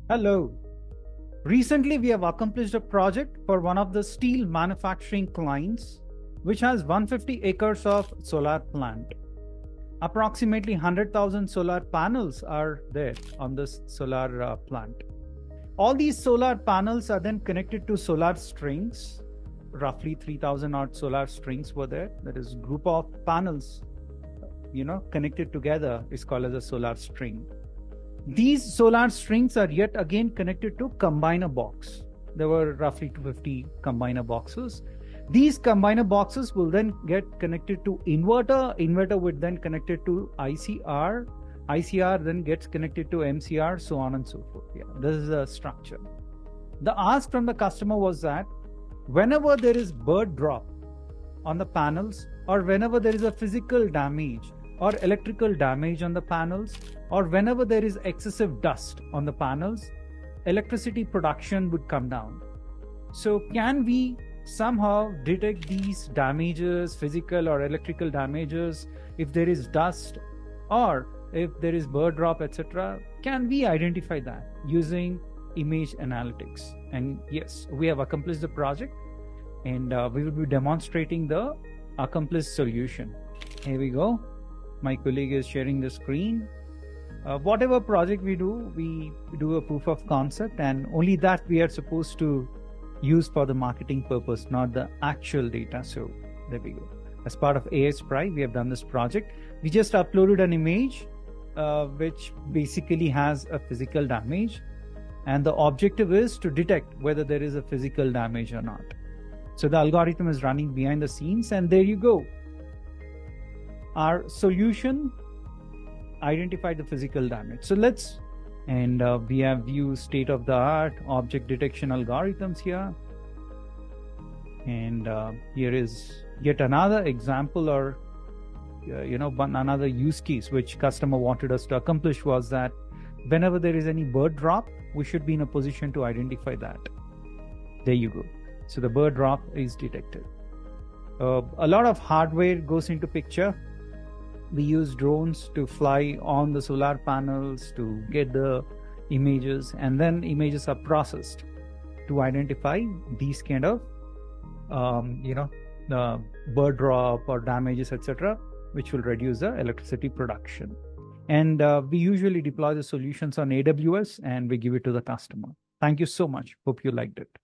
Hello. Recently, we have accomplished a project for one of the steel manufacturing clients, which has 150 acres of solar plant. Approximately 100,000 solar panels are there on this solar plant. All these solar panels are then connected to solar strings. Roughly 3,000 odd solar strings were there. That is, group of panels, connected together is called as a solar string. These solar strings are yet again connected to combiner box. There were roughly 250 combiner boxes. These combiner boxes will then get connected to inverter. Inverter would then connected to ICR. ICR then gets connected to MCR, so on and so forth. Yeah, this is a structure. The ask from the customer was that whenever there is bird drop on the panels, or whenever there is a physical damage or electrical damage on the panels, or whenever there is excessive dust on the panels, electricity production would come down. So can we somehow detect these damages, physical or electrical damages, if there is dust or if there is bird drop, etc.? Can we identify that using image analytics? And yes, we have accomplished the project, and we will be demonstrating the accomplished solution. Here we go. My colleague is sharing the screen. Whatever project we do a proof of concept, and only that we are supposed to use for the marketing purpose, not the actual data. So there we go. As part of AS Pride, we have done this project. We just uploaded an image which basically has a physical damage, and the objective is to detect whether there is a physical damage or not. So the algorithm is running behind the scenes, and there you go. Our solution identified the physical damage. So we have used state-of-the-art object detection algorithms here. And here is yet another example, or another use case which customer wanted us to accomplish, was that whenever there is any bird drop, we should be in a position to identify that. There you go. So the bird drop is detected. A lot of hardware goes into picture. We use drones to fly on the solar panels to get the images, and then images are processed to identify these kind of bird drop or damages, etc., which will reduce the electricity production. And we usually deploy the solutions on AWS, and we give it to the customer. Thank you so much. Hope you liked it.